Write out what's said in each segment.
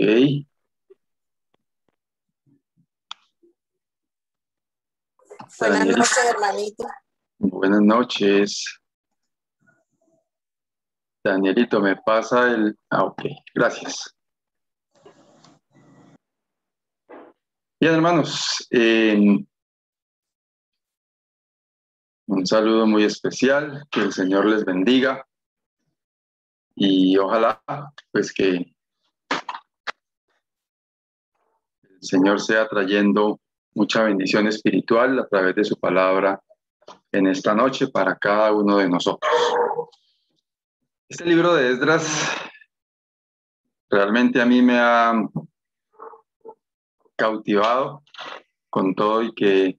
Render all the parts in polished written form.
Buenas noches, hermanito. Buenas noches. Danielito, me pasa el... ok, gracias. Bien, hermanos, un saludo muy especial, que el Señor les bendiga y ojalá pues que el Señor sea trayendo mucha bendición espiritual a través de su palabra en esta noche para cada uno de nosotros. Este libro de Esdras realmente a mí me ha cautivado con todo y que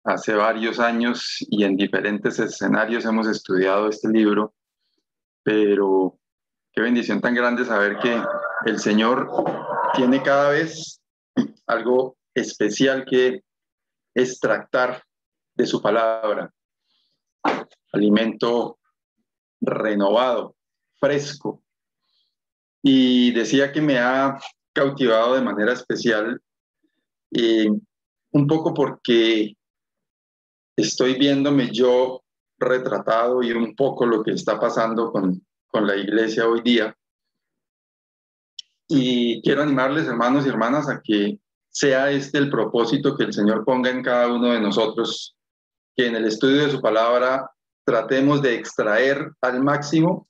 hace varios años y en diferentes escenarios hemos estudiado este libro, pero qué bendición tan grande saber que el Señor tiene cada vez algo especial que extractar de su palabra. Alimento renovado, fresco. Y decía que me ha cautivado de manera especial, un poco porque estoy viéndome yo retratado y un poco lo que está pasando con la iglesia hoy día. Y quiero animarles, hermanos y hermanas, a que sea este el propósito que el Señor ponga en cada uno de nosotros, que en el estudio de su palabra tratemos de extraer al máximo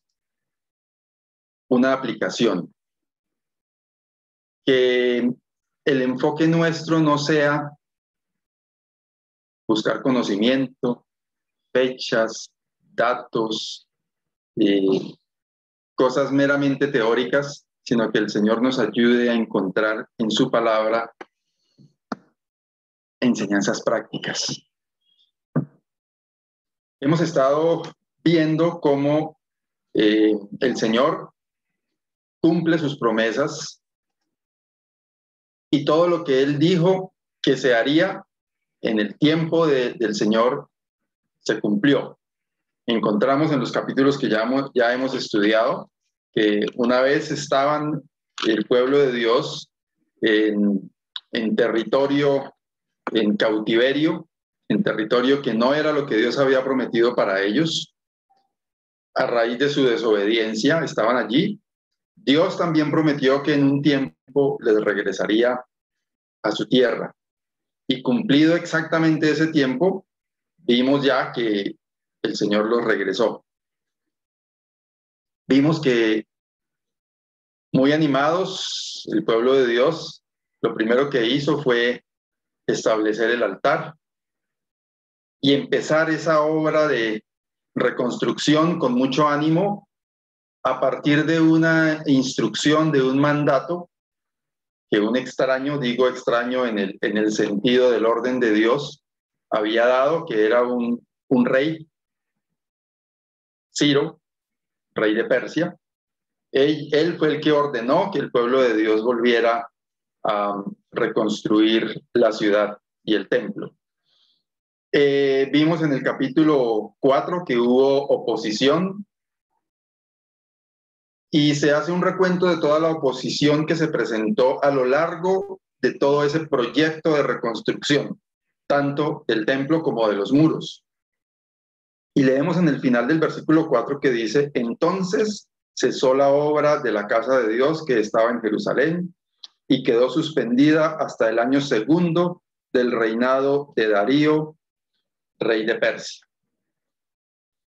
una aplicación. Que el enfoque nuestro no sea buscar conocimiento, fechas, datos, cosas meramente teóricas, sino que el Señor nos ayude a encontrar en su palabra enseñanzas prácticas. Hemos estado viendo cómo el Señor cumple sus promesas y todo lo que Él dijo que se haría en el tiempo del Señor se cumplió. Encontramos en los capítulos que ya hemos estudiado que una vez estaban el pueblo de Dios en territorio, en cautiverio, en territorio que no era lo que Dios había prometido para ellos. A raíz de su desobediencia estaban allí. Dios también prometió que en un tiempo les regresaría a su tierra. Y cumplido exactamente ese tiempo, vimos ya que el Señor los regresó. Vimos que muy animados, el pueblo de Dios, lo primero que hizo fue establecer el altar y empezar esa obra de reconstrucción con mucho ánimo a partir de una instrucción, de un mandato que un extraño, digo extraño en el sentido del orden de Dios, había dado, que era un rey, Ciro, rey de Persia. Él fue el que ordenó que el pueblo de Dios volviera a reconstruir la ciudad y el templo. Vimos en el capítulo 4 que hubo oposición y se hace un recuento de toda la oposición que se presentó a lo largo de todo ese proyecto de reconstrucción, tanto del templo como de los muros. Y leemos en el final del versículo 4 que dice: entonces cesó la obra de la casa de Dios que estaba en Jerusalén y quedó suspendida hasta el año segundo del reinado de Darío, rey de Persia.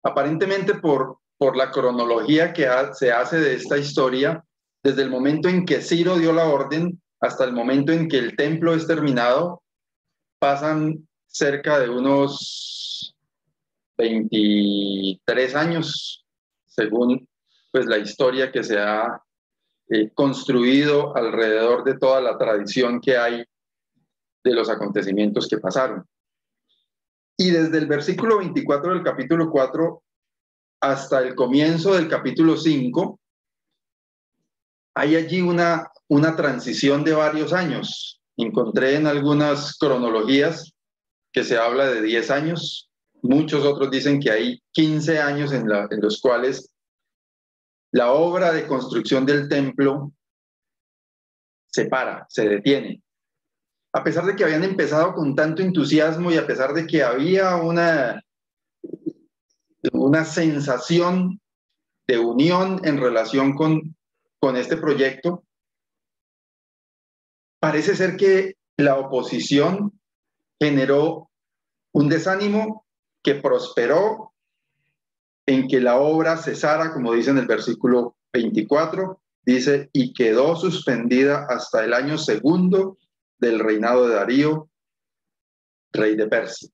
Aparentemente por la cronología que se hace de esta historia, desde el momento en que Ciro dio la orden hasta el momento en que el templo es terminado, pasan cerca de unos 23 años, según pues la historia que se ha construido alrededor de toda la tradición que hay de los acontecimientos que pasaron. Y desde el versículo 24 del capítulo 4 hasta el comienzo del capítulo 5, hay allí una transición de varios años. Encontré en algunas cronologías que se habla de 10 años, muchos otros dicen que hay 15 años en los cuales la obra de construcción del templo se para, se detiene. A pesar de que habían empezado con tanto entusiasmo y a pesar de que había una sensación de unión en relación con este proyecto, parece ser que la oposición generó un desánimo que prosperó en que la obra cesara, como dice en el versículo 24, dice, y quedó suspendida hasta el año segundo del reinado de Darío, rey de Persia.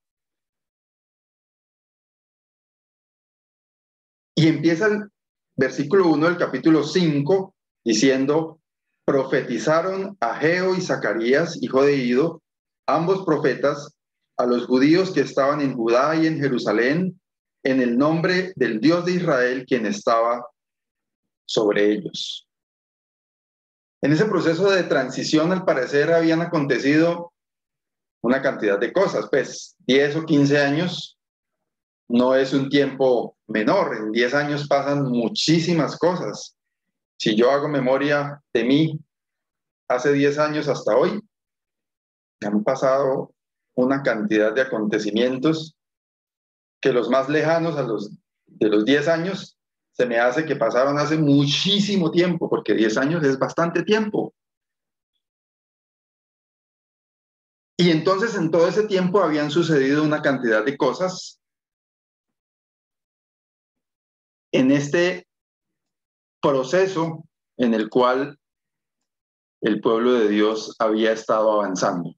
Y empieza el versículo 1 del capítulo 5 diciendo, profetizaron Ageo y Zacarías, hijo de Ido, ambos profetas, a los judíos que estaban en Judá y en Jerusalén, en el nombre del Dios de Israel, quien estaba sobre ellos. En ese proceso de transición, al parecer, habían acontecido una cantidad de cosas, pues 10 o 15 años no es un tiempo menor, en 10 años pasan muchísimas cosas. Si yo hago memoria de mí hace 10 años hasta hoy, han pasado una cantidad de acontecimientos que los más lejanos de los 10 años se me hace que pasaron hace muchísimo tiempo, porque 10 años es bastante tiempo. Y entonces en todo ese tiempo habían sucedido una cantidad de cosas en este proceso en el cual el pueblo de Dios había estado avanzando.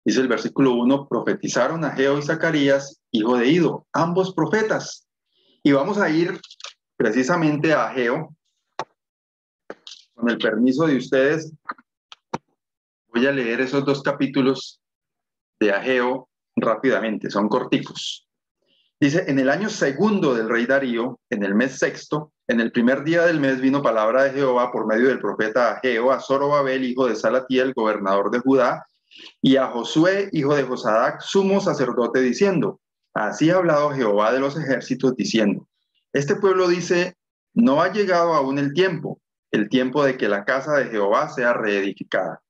Dice el versículo 1, profetizaron Ageo y Zacarías, hijo de Ido, ambos profetas. Y vamos a ir precisamente a Ageo. Con el permiso de ustedes, voy a leer esos 2 capítulos de Ageo rápidamente, son corticos. Dice, en el año segundo del rey Darío, en el mes sexto, en el primer día del mes vino palabra de Jehová por medio del profeta Ageo a Zorobabel, hijo de Salatiel, gobernador de Judá, y a Josué, hijo de Josadac, sumo sacerdote, diciendo, así ha hablado Jehová de los ejércitos, diciendo, este pueblo dice, no ha llegado aún el tiempo de que la casa de Jehová sea reedificada.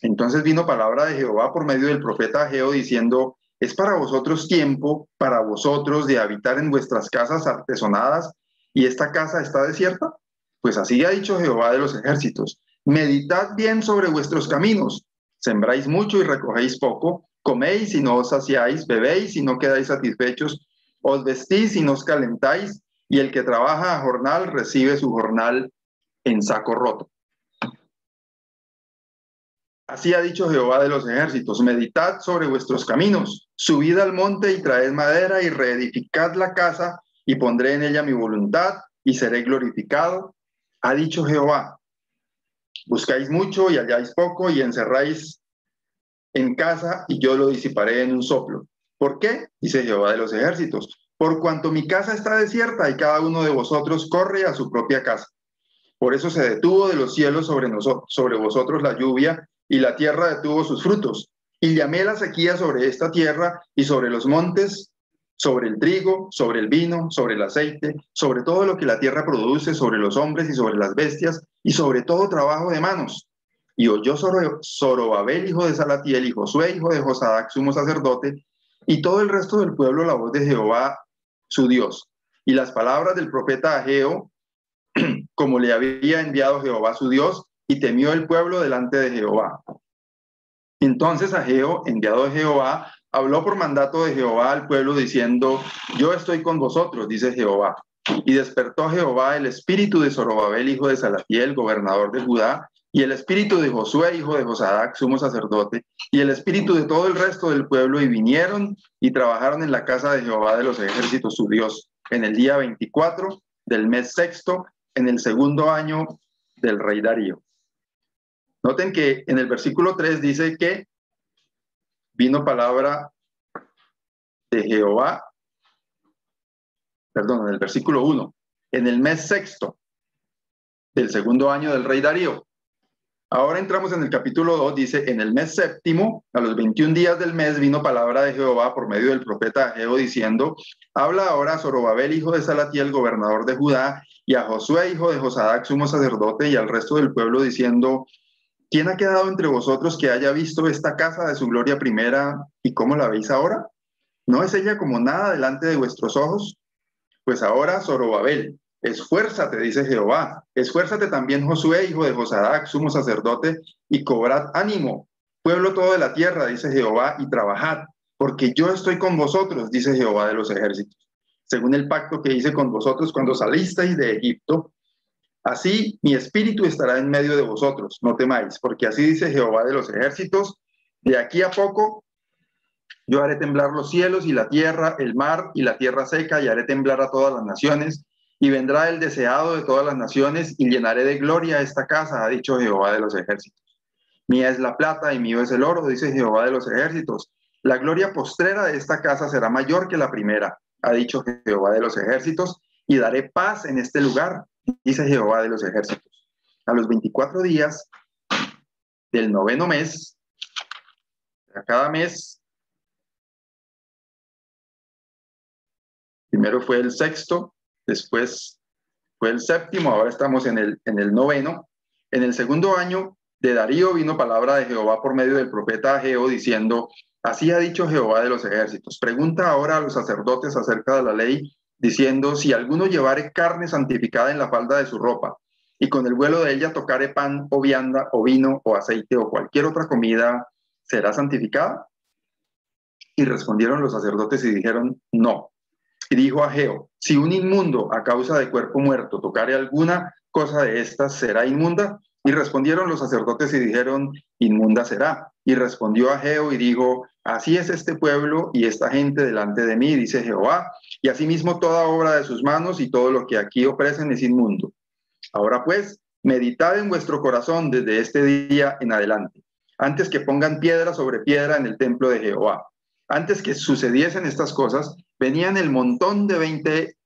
Entonces vino palabra de Jehová por medio del profeta Ageo, diciendo, es para vosotros tiempo, para vosotros de habitar en vuestras casas artesonadas, y esta casa está desierta. Pues así ha dicho Jehová de los ejércitos, meditad bien sobre vuestros caminos, sembráis mucho y recogéis poco, coméis y no os saciáis, bebéis y no quedáis satisfechos, os vestís y no os calentáis, y el que trabaja a jornal recibe su jornal en saco roto. Así ha dicho Jehová de los ejércitos, meditad sobre vuestros caminos, subid al monte y traed madera y reedificad la casa y pondré en ella mi voluntad y seré glorificado. Ha dicho Jehová, buscáis mucho y halláis poco y encerráis en casa y yo lo disiparé en un soplo. ¿Por qué? Dice Jehová de los ejércitos, por cuanto mi casa está desierta y cada uno de vosotros corre a su propia casa. Por eso se detuvo de los cielos sobre vosotros la lluvia, y la tierra detuvo sus frutos. Y llamé la sequía sobre esta tierra y sobre los montes, sobre el trigo, sobre el vino, sobre el aceite, sobre todo lo que la tierra produce, sobre los hombres y sobre las bestias, y sobre todo trabajo de manos. Y oyó Zorobabel, hijo de Salatiel, y Josué, hijo de Josadac, sumo sacerdote, y todo el resto del pueblo la voz de Jehová, su Dios. Y las palabras del profeta Ageo, como le había enviado Jehová su Dios, y temió el pueblo delante de Jehová. Entonces Ageo, enviado de Jehová, habló por mandato de Jehová al pueblo diciendo, yo estoy con vosotros, dice Jehová. Y despertó Jehová el espíritu de Zorobabel, hijo de Salatiel, gobernador de Judá, y el espíritu de Josué, hijo de Josadac, sumo sacerdote, y el espíritu de todo el resto del pueblo, y vinieron y trabajaron en la casa de Jehová de los ejércitos, su Dios, en el día 24 del mes sexto, en el segundo año del rey Darío. Noten que en el versículo 3 dice que vino palabra de Jehová, perdón, en el versículo 1, en el mes sexto del segundo año del rey Darío. Ahora entramos en el capítulo 2, dice, en el mes séptimo, a los 21 días del mes, vino palabra de Jehová por medio del profeta Ageo, diciendo, habla ahora a Zorobabel, hijo de Salatiel, gobernador de Judá, y a Josué, hijo de Josadac, sumo sacerdote, y al resto del pueblo, diciendo, ¿quién ha quedado entre vosotros que haya visto esta casa de su gloria primera, y cómo la veis ahora? ¿No es ella como nada delante de vuestros ojos? Pues ahora, Zorobabel, esfuérzate, dice Jehová, esfuérzate también Josué, hijo de Josadac, sumo sacerdote, y cobrad ánimo, pueblo todo de la tierra, dice Jehová, y trabajad, porque yo estoy con vosotros, dice Jehová de los ejércitos, según el pacto que hice con vosotros cuando salisteis de Egipto. Así mi espíritu estará en medio de vosotros, no temáis, porque así dice Jehová de los ejércitos, de aquí a poco yo haré temblar los cielos y la tierra, el mar y la tierra seca, y haré temblar a todas las naciones, y vendrá el deseado de todas las naciones, y llenaré de gloria esta casa, ha dicho Jehová de los ejércitos. Mía es la plata y mío es el oro, dice Jehová de los ejércitos. La gloria postrera de esta casa será mayor que la primera, ha dicho Jehová de los ejércitos, y daré paz en este lugar, dice Jehová de los ejércitos. A los 24 días del noveno mes, a cada mes, primero fue el sexto, después fue el séptimo, ahora estamos en el noveno. En el segundo año de Darío vino palabra de Jehová por medio del profeta Ageo diciendo, así ha dicho Jehová de los ejércitos. Pregunta ahora a los sacerdotes acerca de la ley, diciendo, si alguno llevare carne santificada en la falda de su ropa, y con el vuelo de ella tocare pan o vianda o vino o aceite o cualquier otra comida, ¿será santificada? Y respondieron los sacerdotes y dijeron, no. Y dijo Ageo, si un inmundo a causa de cuerpo muerto tocare alguna cosa de estas, ¿será inmunda? Y respondieron los sacerdotes y dijeron, inmunda será. Y respondió Ageo y dijo, así es este pueblo y esta gente delante de mí, dice Jehová, y asimismo toda obra de sus manos y todo lo que aquí ofrecen es inmundo. Ahora pues, meditad en vuestro corazón desde este día en adelante, antes que pongan piedra sobre piedra en el templo de Jehová. Antes que sucediesen estas cosas, venían al montón de 20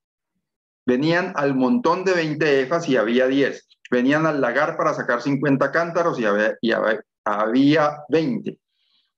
efas y había 10. Venían al lagar para sacar 50 cántaros y había 20.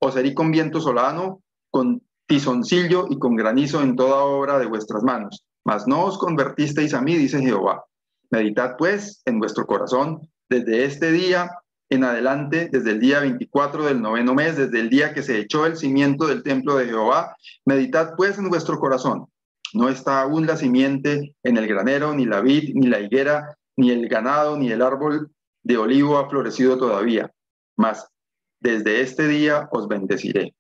Os herí con viento solano, con tizoncillo y con granizo en toda obra de vuestras manos. Mas no os convertisteis a mí, dice Jehová. Meditad pues en vuestro corazón desde este día en adelante, desde el día 24 del noveno mes, desde el día que se echó el cimiento del templo de Jehová. Meditad pues en vuestro corazón. No está aún la simiente en el granero, ni la vid, ni la higuera, ni el ganado, ni el árbol de olivo ha florecido todavía. Mas desde este día os bendeciré.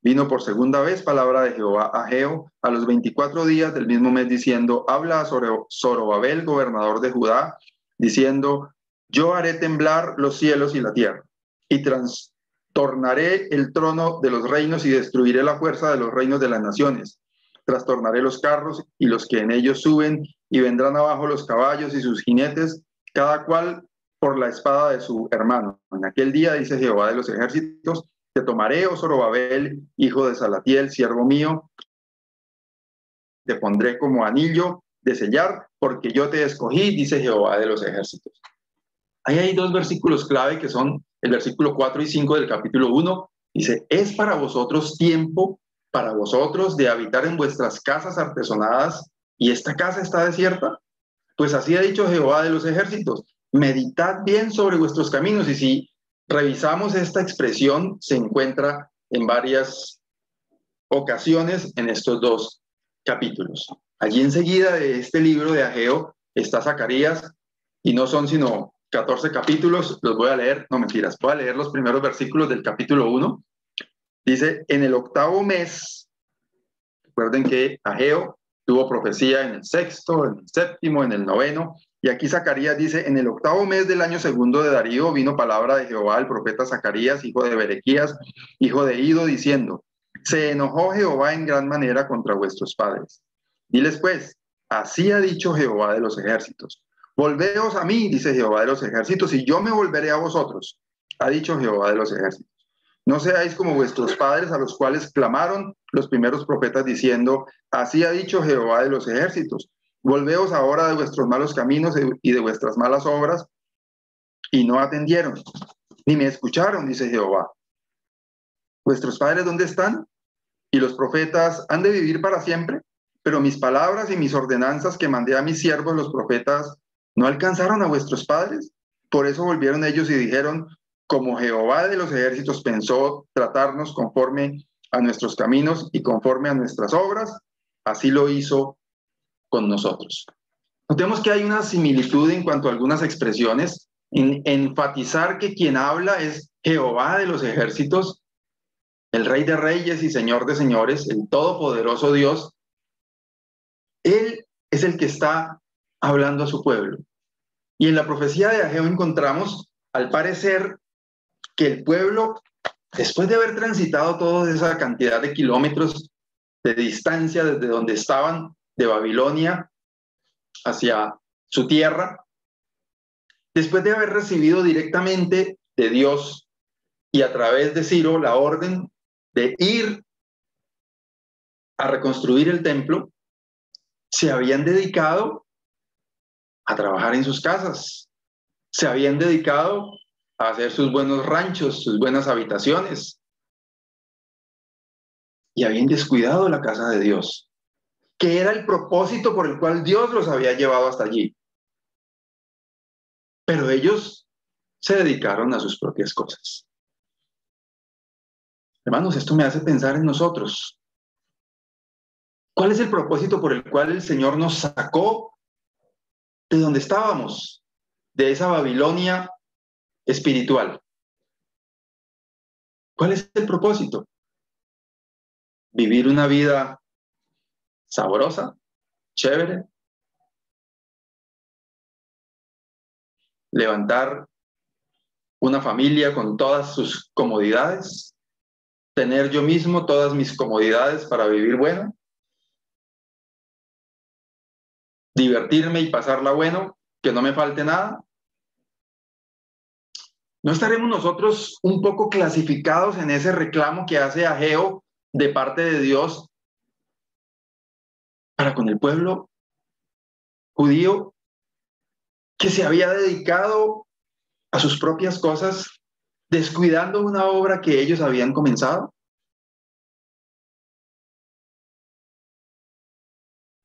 Vino por segunda vez palabra de Jehová a Ageo a los 24 días del mismo mes diciendo, habla a Zorobabel, gobernador de Judá, diciendo, yo haré temblar los cielos y la tierra, y trastornaré el trono de los reinos y destruiré la fuerza de los reinos de las naciones. Trastornaré los carros y los que en ellos suben, y vendrán abajo los caballos y sus jinetes, cada cual por la espada de su hermano. En aquel día, dice Jehová de los ejércitos, te tomaré, oh Zorobabel, hijo de Salatiel, siervo mío, te pondré como anillo de sellar, porque yo te escogí, dice Jehová de los ejércitos. Ahí hay dos versículos clave que son el versículo 4 y 5 del capítulo 1. Dice, es para vosotros tiempo, para vosotros de habitar en vuestras casas artesonadas, y esta casa está desierta. Pues así ha dicho Jehová de los ejércitos, meditad bien sobre vuestros caminos. Y si revisamos esta expresión, se encuentra en varias ocasiones en estos dos capítulos. Allí enseguida de este libro de Ageo está Zacarías, y no son sino 14 capítulos, los voy a leer, no mentiras, voy a leer los primeros versículos del capítulo 1. Dice, en el octavo mes, recuerden que Ageo tuvo profecía en el sexto, en el séptimo, en el noveno, y aquí Zacarías dice, en el octavo mes del año segundo de Darío vino palabra de Jehová al profeta Zacarías, hijo de Berequías, hijo de Ido, diciendo, se enojó Jehová en gran manera contra vuestros padres. Diles pues, así ha dicho Jehová de los ejércitos. Volveos a mí, dice Jehová de los ejércitos, y yo me volveré a vosotros, ha dicho Jehová de los ejércitos. No seáis como vuestros padres, a los cuales clamaron los primeros profetas diciendo, así ha dicho Jehová de los ejércitos. Volveos ahora de vuestros malos caminos y de vuestras malas obras, y no atendieron. ni me escucharon, dice Jehová. ¿Vuestros padres dónde están? Y los profetas han de vivir para siempre, pero mis palabras y mis ordenanzas que mandé a mis siervos los profetas no alcanzaron a vuestros padres. Por eso volvieron ellos y dijeron, como Jehová de los ejércitos pensó tratarnos conforme a nuestros caminos y conforme a nuestras obras, así lo hizo con nosotros. Notemos que hay una similitud en cuanto a algunas expresiones, en enfatizar que quien habla es Jehová de los ejércitos, el Rey de Reyes y Señor de Señores, el todopoderoso Dios. Él es el que está hablando a su pueblo. Y en la profecía de Ageo encontramos, al parecer, que el pueblo, después de haber transitado toda esa cantidad de kilómetros de distancia desde donde estaban, de Babilonia hacia su tierra, después de haber recibido directamente de Dios y a través de Ciro la orden de ir a reconstruir el templo, se habían dedicado a trabajar en sus casas, se habían dedicado a hacer sus buenos ranchos, sus buenas habitaciones, y habían descuidado la casa de Dios, que era el propósito por el cual Dios los había llevado hasta allí. Pero ellos se dedicaron a sus propias cosas. Hermanos, esto me hace pensar en nosotros. ¿Cuál es el propósito por el cual el Señor nos sacó de donde estábamos, de esa Babilonia espiritual? ¿Cuál es el propósito? Vivir una vida sabrosa, chévere, levantar una familia con todas sus comodidades, tener yo mismo todas mis comodidades para vivir bueno, divertirme y pasarla bueno, que no me falte nada. ¿No estaremos nosotros un poco clasificados en ese reclamo que hace Ageo de parte de Dios para con el pueblo judío que se había dedicado a sus propias cosas, descuidando una obra que ellos habían comenzado?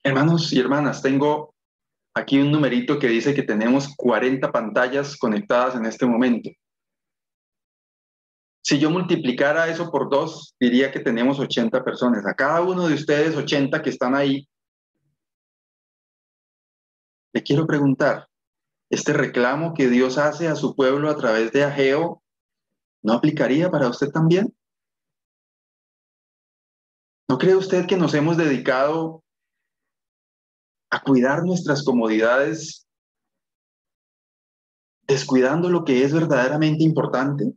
Hermanos y hermanas, tengo aquí un numerito que dice que tenemos 40 pantallas conectadas en este momento. Si yo multiplicara eso por 2, diría que tenemos 80 personas. A cada uno de ustedes, 80 que están ahí, le quiero preguntar, ¿este reclamo que Dios hace a su pueblo a través de Ageo no aplicaría para usted también? ¿No cree usted que nos hemos dedicado a cuidar nuestras comodidades, descuidando lo que es verdaderamente importante?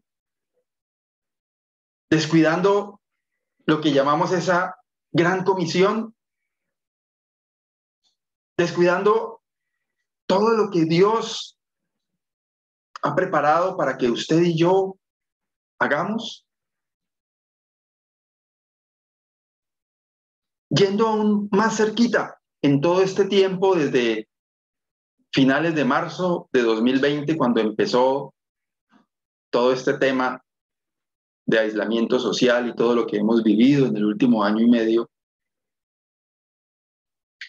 Descuidando lo que llamamos esa gran comisión, descuidando todo lo que Dios ha preparado para que usted y yo hagamos. Yendo aún más cerquita, en todo este tiempo, desde finales de marzo de 2020, cuando empezó todo este tema de aislamiento social y todo lo que hemos vivido en el último año y medio,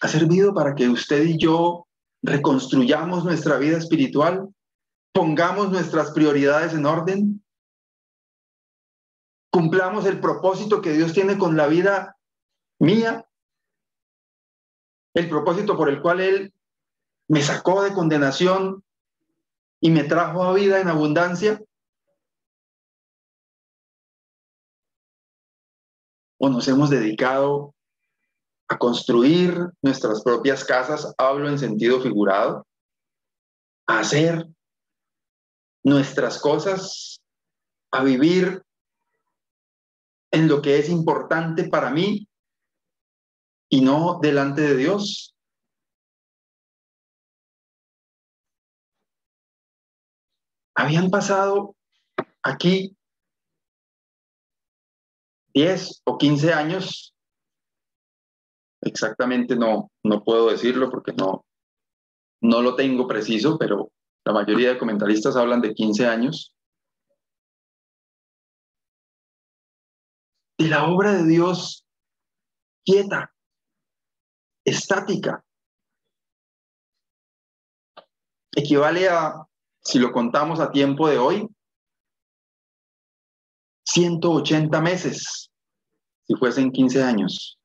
ha servido para que usted y yo reconstruyamos nuestra vida espiritual, pongamos nuestras prioridades en orden, cumplamos el propósito que Dios tiene con la vida mía, el propósito por el cual Él me sacó de condenación y me trajo a vida en abundancia. ¿O nos hemos dedicado a construir nuestras propias casas? Hablo en sentido figurado, a hacer nuestras cosas, a vivir en lo que es importante para mí y no delante de Dios. Habían pasado aquí 10 o 15 años, exactamente no puedo decirlo porque no lo tengo preciso, pero la mayoría de comentaristas hablan de 15 años, de la obra de Dios quieta, estática. Equivale a, si lo contamos a tiempo de hoy, 180 meses, si fuesen 15 años.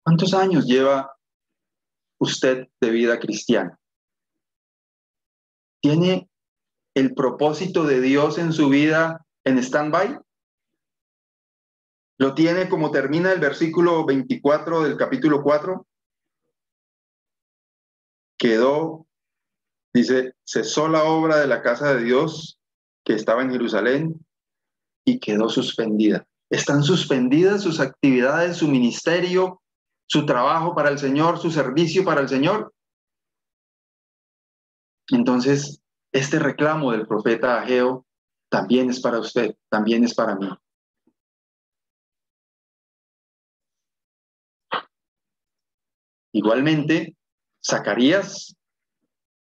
¿Cuántos años lleva usted de vida cristiana? ¿Tiene el propósito de Dios en su vida en stand-by? ¿Lo tiene como termina el versículo 24 del capítulo 4? Quedó, dice, cesó la obra de la casa de Dios que estaba en Jerusalén y quedó suspendida. Están suspendidas sus actividades, su ministerio, su trabajo para el Señor, su servicio para el Señor. Entonces, este reclamo del profeta Ageo también es para usted, también es para mí. Igualmente, Zacarías,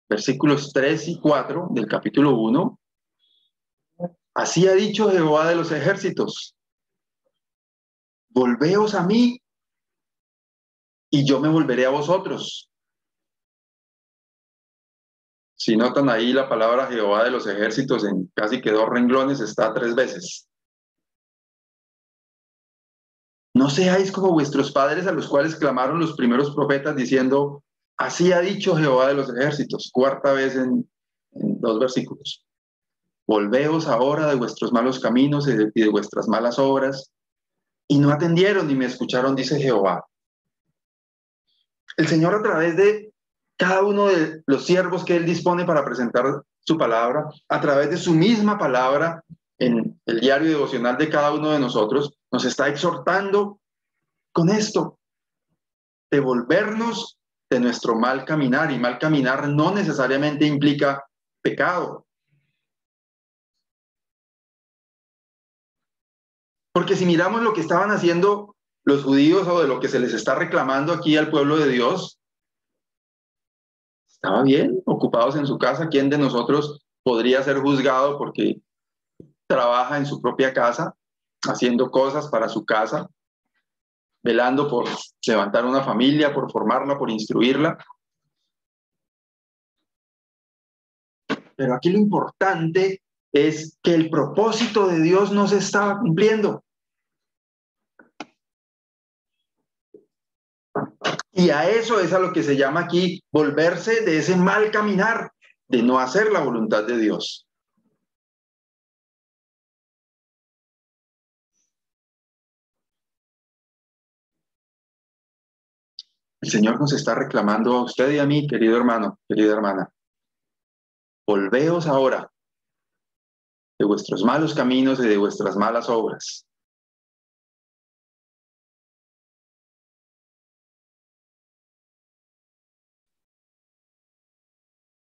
versículos 3 y 4 del capítulo 1, así ha dicho Jehová de los ejércitos, volveos a mí y yo me volveré a vosotros. Si notan ahí la palabra Jehová de los ejércitos en casi que 2 renglones, está 3 veces. No seáis como vuestros padres a los cuales clamaron los primeros profetas diciendo, así ha dicho Jehová de los ejércitos, 4ª vez en 2 versículos. Volveos ahora de vuestros malos caminos y de vuestras malas obras. Y no atendieron ni me escucharon, dice Jehová. El Señor, a través de cada uno de los siervos que Él dispone para presentar su palabra, a través de su misma palabra en el diario devocional de cada uno de nosotros, nos está exhortando con esto, de volvernos de nuestro mal caminar. Y mal caminar no necesariamente implica pecado. Porque si miramos lo que estaban haciendo los judíos o de lo que se les está reclamando aquí al pueblo de Dios, estaba bien, ocupados en su casa. ¿Quién de nosotros podría ser juzgado porque trabaja en su propia casa, haciendo cosas para su casa, velando por levantar una familia, por formarla, por instruirla? Pero aquí lo importante es que el propósito de Dios no se estaba cumpliendo. Y a eso es a lo que se llama aquí volverse de ese mal caminar, de no hacer la voluntad de Dios. El Señor nos está reclamando a usted y a mí, querido hermano, querida hermana. Volveos ahora de vuestros malos caminos y de vuestras malas obras.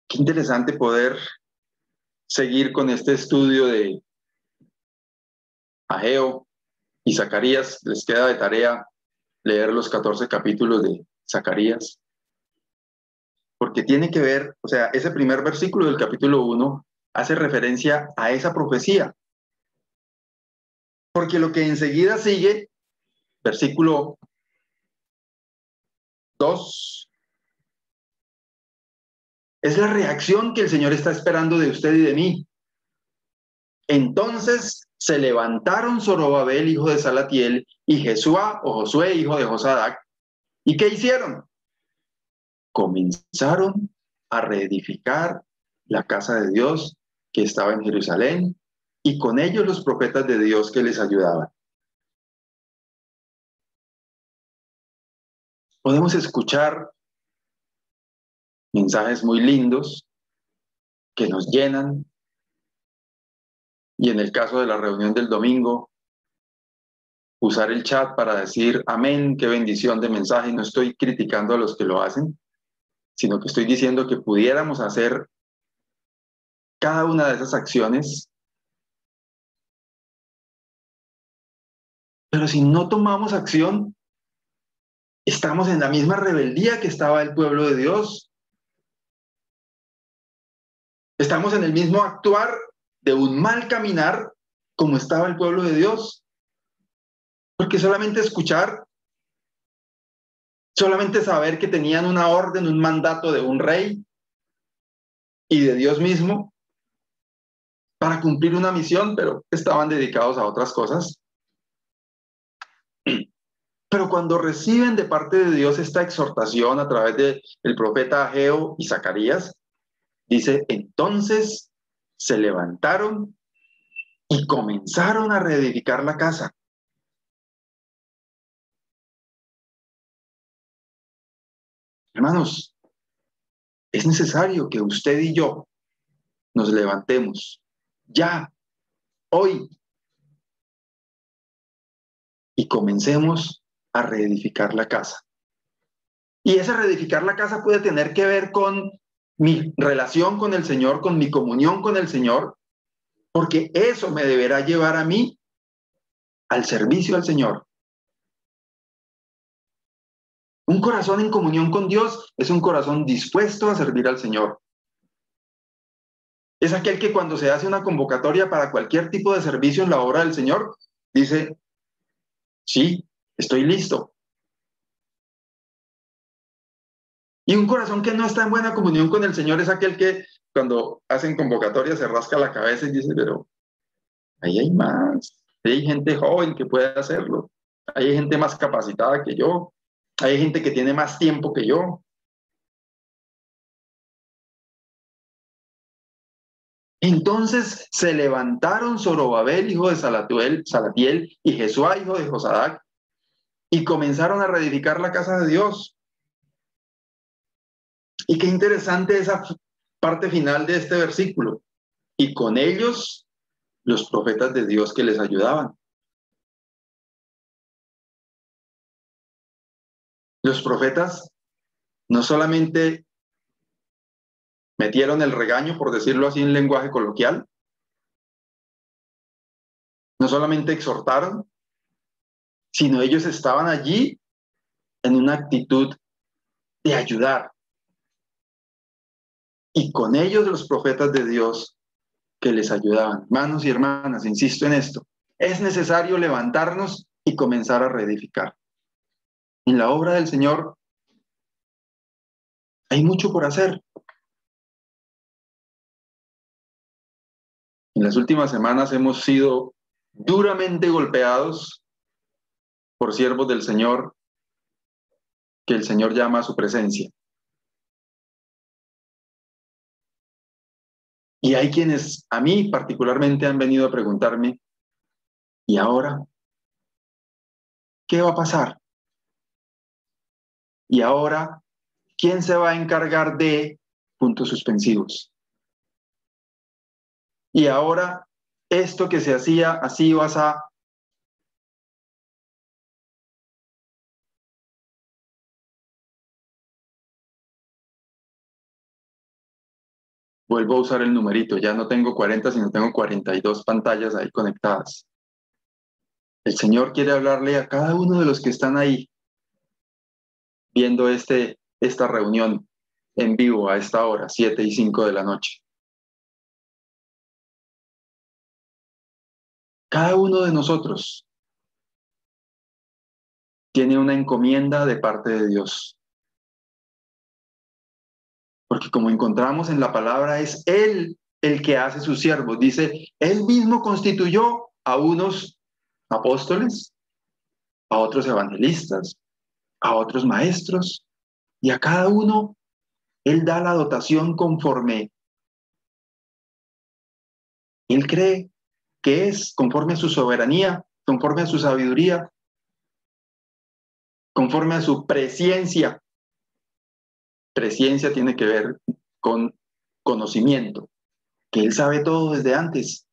Qué interesante poder seguir con este estudio de Ageo y Zacarías. Les queda de tarea leer los 14 capítulos de Zacarías, porque tiene que ver, o sea, ese primer versículo del capítulo 1 hace referencia a esa profecía, porque lo que enseguida sigue, versículo 2, es la reacción que el Señor está esperando de usted y de mí. Entonces se levantaron Zorobabel, hijo de Salatiel, y Jesúa o Josué, hijo de Josadac. ¿Y qué hicieron? Comenzaron a reedificar la casa de Dios que estaba en Jerusalén, y con ellos los profetas de Dios que les ayudaban. Podemos escuchar mensajes muy lindos que nos llenan, y en el caso de la reunión del domingo, usar el chat para decir amén, qué bendición de mensaje. No estoy criticando a los que lo hacen, sino que estoy diciendo que pudiéramos hacer cada una de esas acciones, pero si no tomamos acción, estamos en la misma rebeldía que estaba el pueblo de Dios. Estamos en el mismo actuar de un mal caminar como estaba el pueblo de Dios. Porque solamente escuchar, solamente saber que tenían una orden, un mandato de un rey y de Dios mismo para cumplir una misión, pero estaban dedicados a otras cosas. Pero cuando reciben de parte de Dios esta exhortación a través del profeta Ageo y Zacarías, dice, entonces se levantaron y comenzaron a reedificar la casa. Hermanos, es necesario que usted y yo nos levantemos ya, hoy, y comencemos a reedificar la casa. Y ese reedificar la casa puede tener que ver con mi relación con el Señor, con mi comunión con el Señor, porque eso me deberá llevar a mí al servicio al Señor. Un corazón en comunión con Dios es un corazón dispuesto a servir al Señor. Es aquel que cuando se hace una convocatoria para cualquier tipo de servicio en la obra del Señor, dice, sí, estoy listo. Y un corazón que no está en buena comunión con el Señor es aquel que cuando hacen convocatoria se rasca la cabeza y dice, pero ahí hay más. Ahí hay gente joven que puede hacerlo. Ahí hay gente más capacitada que yo. Hay gente que tiene más tiempo que yo. Entonces se levantaron Zorobabel, hijo de Salatiel, y Jesuá, hijo de Josadac, y comenzaron a reedificar la casa de Dios. Y qué interesante esa parte final de este versículo. Y con ellos los profetas de Dios que les ayudaban. Los profetas no solamente metieron el regaño, por decirlo así en lenguaje coloquial, no solamente exhortaron, sino ellos estaban allí en una actitud de ayudar. Y con ellos los profetas de Dios que les ayudaban. Hermanos y hermanas, insisto en esto, es necesario levantarnos y comenzar a reedificar. En la obra del Señor hay mucho por hacer. En las últimas semanas hemos sido duramente golpeados por siervos del Señor que el Señor llama a su presencia. Y hay quienes a mí particularmente han venido a preguntarme, ¿y ahora qué va a pasar? ¿Y ahora quién se va a encargar de puntos suspensivos? Y ahora esto que se hacía así vas a... Vuelvo a usar el numerito, ya no tengo 40, sino tengo 42 pantallas ahí conectadas. El Señor quiere hablarle a cada uno de los que están ahí viendo esta reunión en vivo a esta hora, 7:05 de la noche. Cada uno de nosotros tiene una encomienda de parte de Dios. Porque como encontramos en la palabra, es Él el que hace sus siervos. Dice, Él mismo constituyó a unos apóstoles, a otros evangelistas, a otros maestros, y a cada uno Él da la dotación conforme Él cree que es, conforme a su soberanía, conforme a su sabiduría, conforme a su presciencia. Presciencia tiene que ver con conocimiento, que Él sabe todo desde antes.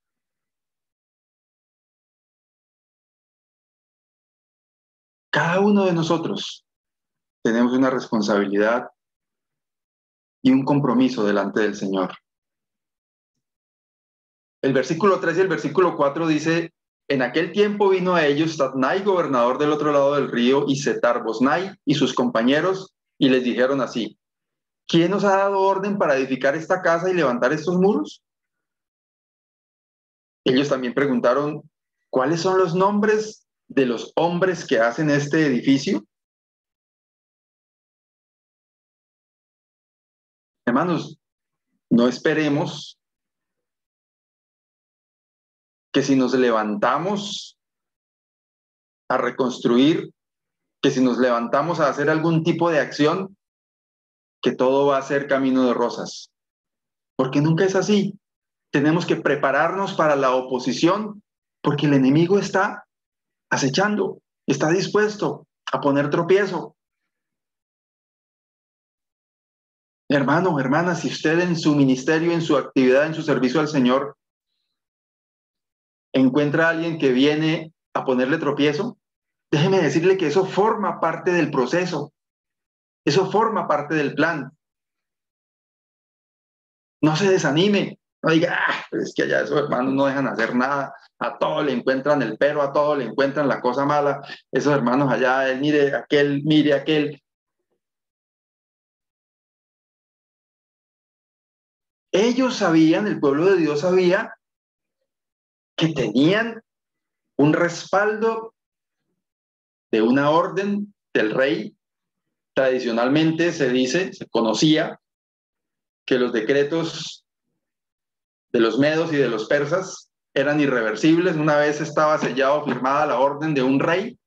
Cada uno de nosotros tenemos una responsabilidad y un compromiso delante del Señor. El versículo 3 y el versículo 4 dice, en aquel tiempo vino a ellos Tatnai, gobernador del otro lado del río, y Setar Bosnai y sus compañeros, y les dijeron así, ¿quién nos ha dado orden para edificar esta casa y levantar estos muros? Ellos también preguntaron, ¿cuáles son los nombres de los hombres que hacen este edificio? Hermanos, no esperemos que si nos levantamos a reconstruir, que si nos levantamos a hacer algún tipo de acción, que todo va a ser camino de rosas. Porque nunca es así. Tenemos que prepararnos para la oposición, porque el enemigo está acechando, está dispuesto a poner tropiezo. Hermano, hermana, si usted en su ministerio, en su actividad, en su servicio al Señor, encuentra a alguien que viene a ponerle tropiezo, déjeme decirle que eso forma parte del proceso, eso forma parte del plan. No se desanime, no diga, pero es que allá esos hermanos no dejan hacer nada, a todo le encuentran el pero, a todo le encuentran la cosa mala, esos hermanos allá, él mire aquel. Ellos sabían, el pueblo de Dios sabía que tenían un respaldo de una orden del rey. Tradicionalmente se dice, se conocía que los decretos de los medos y de los persas eran irreversibles. Una vez estaba sellado, firmada la orden de un rey,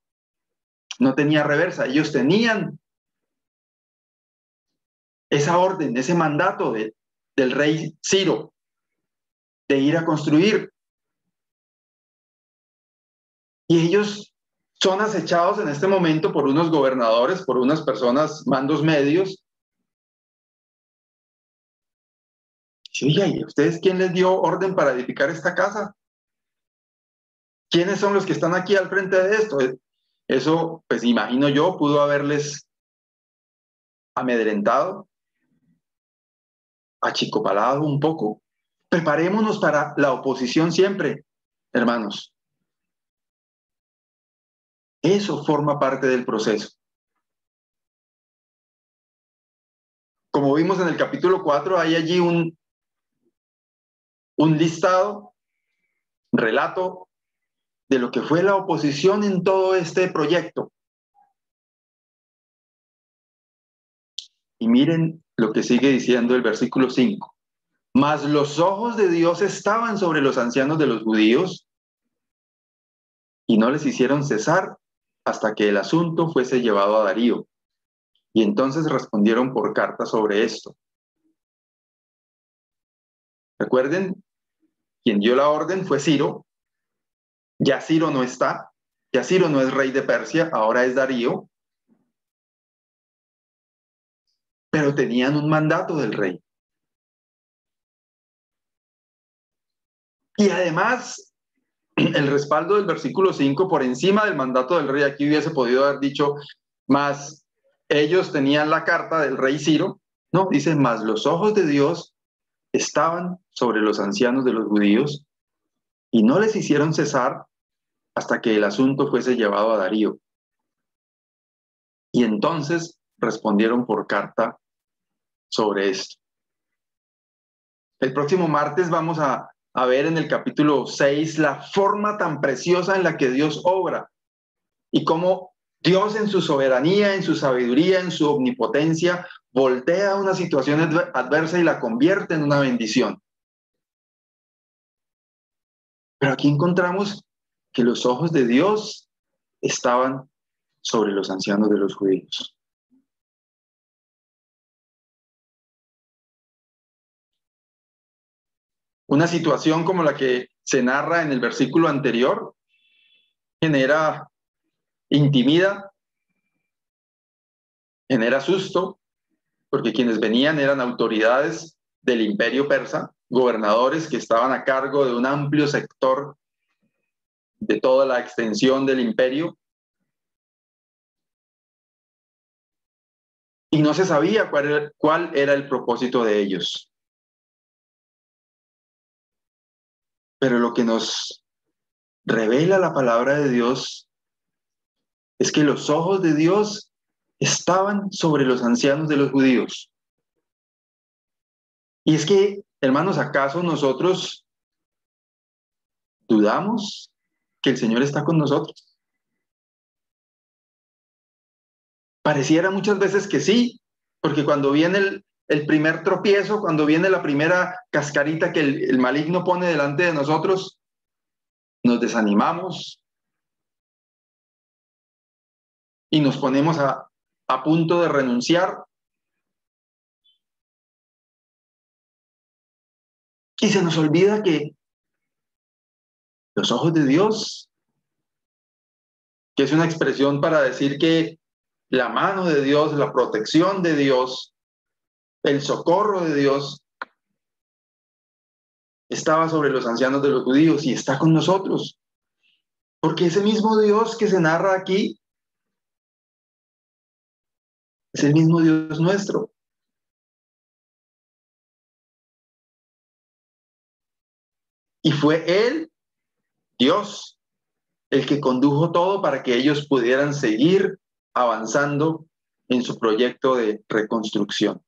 no tenía reversa. Ellos tenían esa orden, ese mandato del rey Ciro de ir a construir. Y ellos son acechados en este momento por unos gobernadores, por unas personas, mandos medios. Sí, ¿y a ustedes quién les dio orden para edificar esta casa? ¿Quiénes son los que están aquí al frente de esto? Eso, pues imagino yo, pudo haberles amedrentado, achicopalado un poco. Preparémonos para la oposición siempre, hermanos. Eso forma parte del proceso. Como vimos en el capítulo 4, hay allí un listado, relato de lo que fue la oposición en todo este proyecto. Y miren lo que sigue diciendo el versículo 5. Mas los ojos de Dios estaban sobre los ancianos de los judíos y no les hicieron cesar hasta que el asunto fuese llevado a Darío. Y entonces respondieron por carta sobre esto. Recuerden, quien dio la orden fue Ciro. Ya Ciro no está, ya Ciro no es rey de Persia, ahora es Darío. Pero tenían un mandato del rey. Y además, el respaldo del versículo 5 por encima del mandato del rey, aquí hubiese podido haber dicho, más ellos tenían la carta del rey Ciro, no, dice, más los ojos de Dios estaban sobre los ancianos de los judíos y no les hicieron cesar hasta que el asunto fuese llevado a Darío. Y entonces respondieron por carta sobre esto. El próximo martes vamos a ver en el capítulo 6 la forma tan preciosa en la que Dios obra y cómo Dios en su soberanía, en su sabiduría, en su omnipotencia, voltea una situación adversa y la convierte en una bendición. Pero aquí encontramos que los ojos de Dios estaban sobre los ancianos de los judíos. Una situación como la que se narra en el versículo anterior intimida, genera susto, porque quienes venían eran autoridades del imperio persa, gobernadores que estaban a cargo de un amplio sector de toda la extensión del imperio. Y no se sabía cuál era el propósito de ellos. Pero lo que nos revela la palabra de Dios es que los ojos de Dios estaban sobre los ancianos de los judíos. Y es que, hermanos, ¿acaso nosotros dudamos que el Señor está con nosotros? Pareciera muchas veces que sí, porque cuando viene el primer tropiezo, cuando viene la primera cascarita que el maligno pone delante de nosotros, nos desanimamos y nos ponemos a punto de renunciar. Y se nos olvida que los ojos de Dios, que es una expresión para decir que la mano de Dios, la protección de Dios, el socorro de Dios, estaba sobre los ancianos de los judíos y está con nosotros. Porque ese mismo Dios que se narra aquí es el mismo Dios nuestro. Y fue Él, Dios, el que condujo todo para que ellos pudieran seguir avanzando en su proyecto de reconstrucción.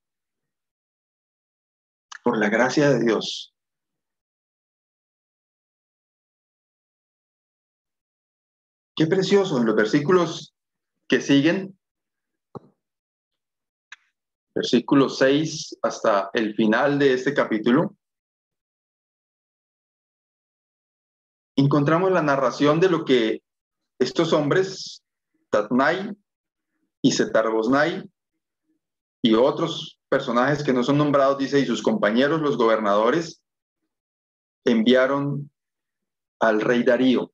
Por la gracia de Dios. Qué precioso en los versículos que siguen, versículo 6 hasta el final de este capítulo, encontramos la narración de lo que estos hombres, Tatnai y Setar-Boznai, y otros personajes que no son nombrados, dice, y sus compañeros, los gobernadores, enviaron al rey Darío.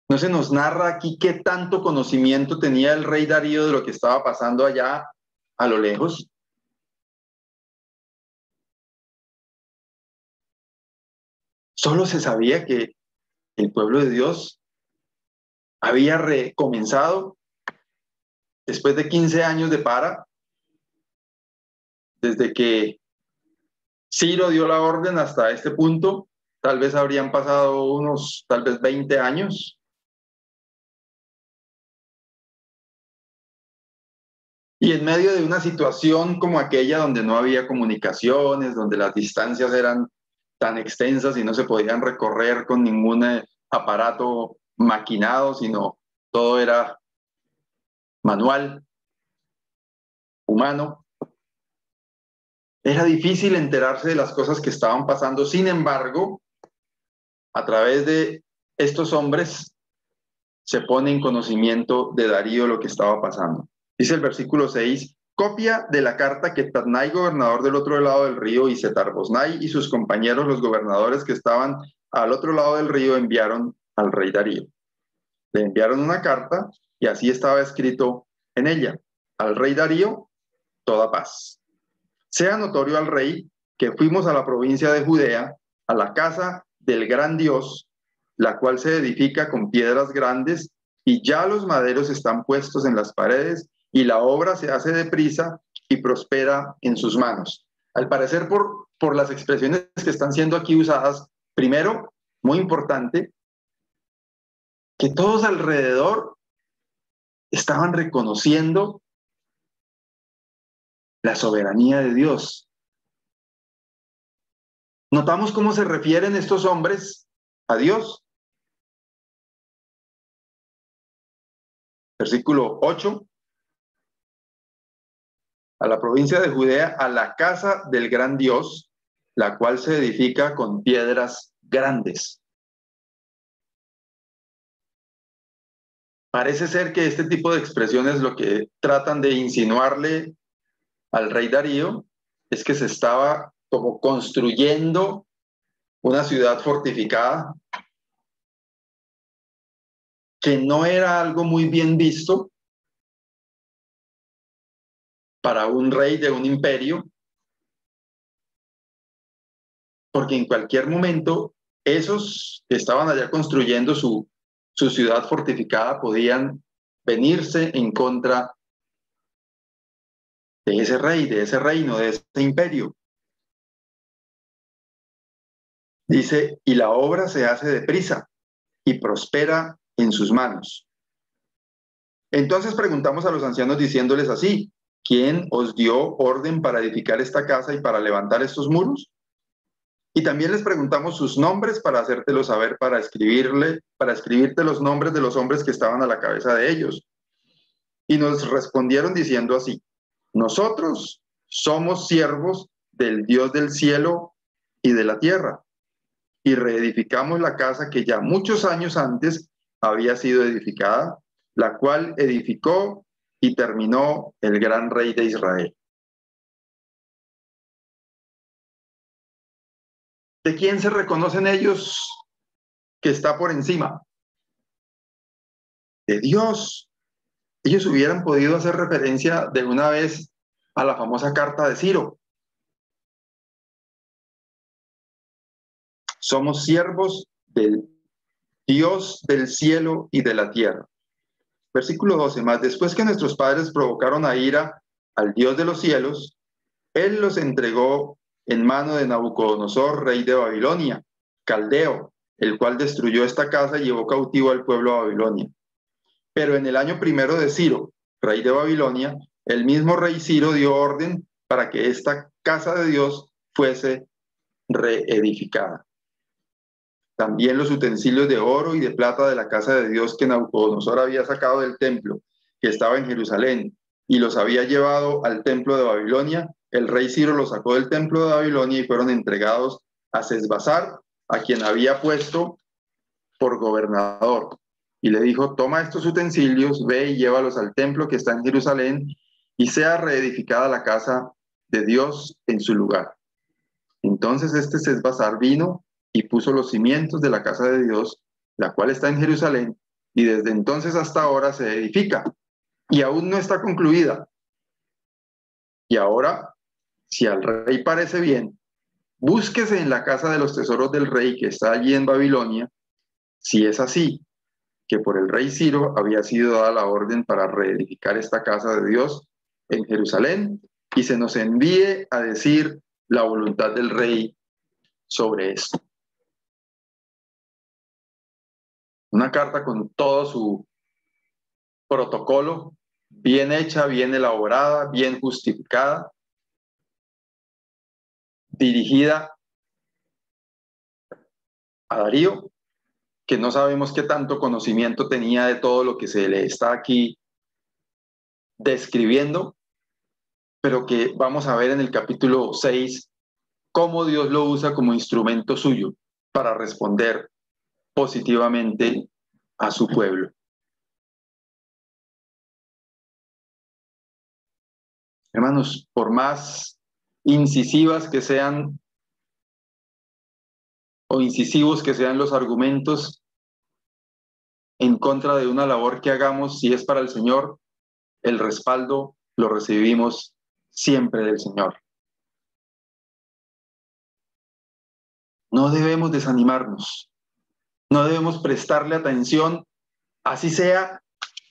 No se nos narra aquí qué tanto conocimiento tenía el rey Darío de lo que estaba pasando allá a lo lejos. Solo se sabía que el pueblo de Dios había recomenzado después de 15 años de para, desde que Ciro dio la orden hasta este punto, tal vez habrían pasado unos, tal vez 20 años. Y en medio de una situación como aquella donde no había comunicaciones, donde las distancias eran tan extensas y no se podían recorrer con ningún aparato maquinado, sino todo era manual, humano. Era difícil enterarse de las cosas que estaban pasando. Sin embargo, a través de estos hombres se pone en conocimiento de Darío lo que estaba pasando. Dice el versículo 6, copia de la carta que Tatnai, gobernador del otro lado del río, y Setar-Boznai y sus compañeros, los gobernadores que estaban al otro lado del río, enviaron al rey Darío. Le enviaron una carta y así estaba escrito en ella: al rey Darío, toda paz. Sea notorio al rey que fuimos a la provincia de Judea, a la casa del gran Dios, la cual se edifica con piedras grandes, y ya los maderos están puestos en las paredes, y la obra se hace deprisa y prospera en sus manos. Al parecer, por las expresiones que están siendo aquí usadas, primero, muy importante, que todos alrededor estaban reconociendo la soberanía de Dios. ¿Notamos cómo se refieren estos hombres a Dios? Versículo 8. A la provincia de Judea, a la casa del gran Dios, la cual se edifica con piedras grandes. Parece ser que este tipo de expresiones lo que tratan de insinuarle al rey Darío es que se estaba como construyendo una ciudad fortificada, que no era algo muy bien visto para un rey de un imperio, porque en cualquier momento esos que estaban allá construyendo su ciudad fortificada podían venirse en contra de ese rey, de ese reino, de ese imperio. Dice, y la obra se hace deprisa y prospera en sus manos. Entonces preguntamos a los ancianos diciéndoles así: ¿quién os dio orden para edificar esta casa y para levantar estos muros? Y también les preguntamos sus nombres para hacértelo saber, para escribirte los nombres de los hombres que estaban a la cabeza de ellos. Y nos respondieron diciendo así: nosotros somos siervos del Dios del cielo y de la tierra, y reedificamos la casa que ya muchos años antes había sido edificada, la cual edificó y terminó el gran rey de Israel. ¿De quién se reconocen ellos que está por encima? De Dios. Ellos hubieran podido hacer referencia de una vez a la famosa carta de Ciro. Somos siervos del Dios del cielo y de la tierra. Versículo 12 más. Después que nuestros padres provocaron a ira al Dios de los cielos, Él los entregó en mano de Nabucodonosor, rey de Babilonia, caldeo, el cual destruyó esta casa y llevó cautivo al pueblo a Babilonia. Pero en el año primero de Ciro, rey de Babilonia, el mismo rey Ciro dio orden para que esta casa de Dios fuese reedificada. También los utensilios de oro y de plata de la casa de Dios que Nabucodonosor había sacado del templo que estaba en Jerusalén y los había llevado al templo de Babilonia, el rey Ciro los sacó del templo de Babilonia y fueron entregados a Sesbazar, a quien había puesto por gobernador. Y le dijo: toma estos utensilios, ve y llévalos al templo que está en Jerusalén y sea reedificada la casa de Dios en su lugar. Entonces este Sesbazar vino y puso los cimientos de la casa de Dios, la cual está en Jerusalén, y desde entonces hasta ahora se edifica, y aún no está concluida. Y ahora, si al rey parece bien, búsquese en la casa de los tesoros del rey que está allí en Babilonia, si es así, que por el rey Ciro había sido dada la orden para reedificar esta casa de Dios en Jerusalén, y se nos envíe a decir la voluntad del rey sobre esto. Una carta con todo su protocolo, bien hecha, bien elaborada, bien justificada, dirigida a Darío, que no sabemos qué tanto conocimiento tenía de todo lo que se le está aquí describiendo, pero que vamos a ver en el capítulo 6 cómo Dios lo usa como instrumento suyo para responder positivamente a su pueblo. Hermanos, por más incisivas que sean o incisivos que sean los argumentos en contra de una labor que hagamos, si es para el Señor, el respaldo lo recibimos siempre del Señor. No debemos desanimarnos, no debemos prestarle atención, así sea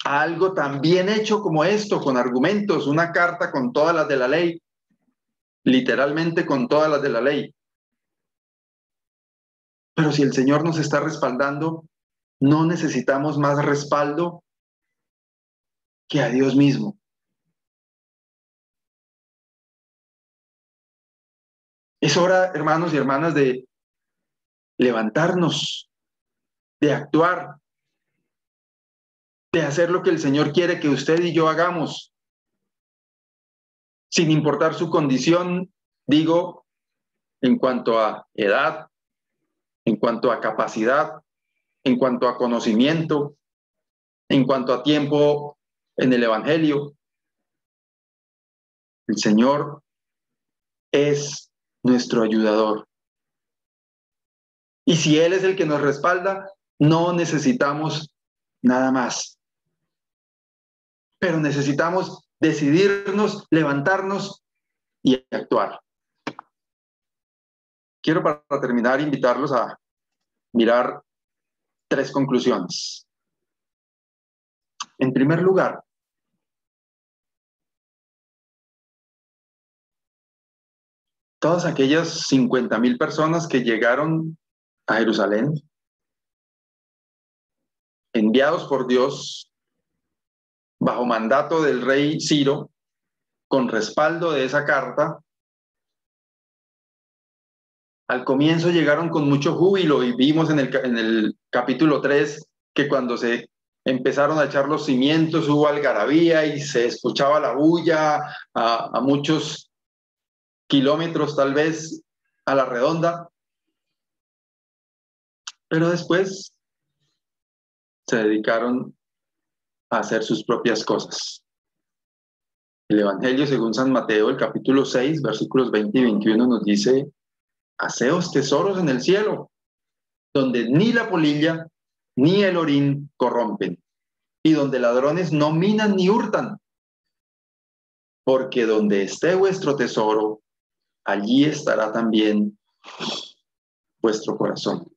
a algo tan bien hecho como esto, con argumentos, una carta con todas las de la ley, literalmente con todas las de la ley. Pero si el Señor nos está respaldando, no necesitamos más respaldo que a Dios mismo. Es hora, hermanos y hermanas, de levantarnos, de actuar, de hacer lo que el Señor quiere que usted y yo hagamos, sin importar su condición, digo, en cuanto a edad, en cuanto a capacidad, en cuanto a conocimiento, en cuanto a tiempo en el Evangelio. El Señor es nuestro ayudador. Y si Él es el que nos respalda, no necesitamos nada más. Pero necesitamos decidirnos, levantarnos y actuar. Quiero para terminar invitarlos a mirar 3 conclusiones. En primer lugar, todas aquellas 50,000 personas que llegaron a Jerusalén, enviados por Dios, bajo mandato del rey Ciro, con respaldo de esa carta, al comienzo llegaron con mucho júbilo y vimos en el capítulo 3 que cuando se empezaron a echar los cimientos hubo algarabía y se escuchaba la bulla a muchos kilómetros tal vez a la redonda. Pero después se dedicaron a hacer sus propias cosas. El Evangelio según San Mateo, el capítulo 6, versículos 20 y 21 nos dice: haceos tesoros en el cielo, donde ni la polilla ni el orín corrompen, y donde ladrones no minan ni hurtan, porque donde esté vuestro tesoro, allí estará también vuestro corazón.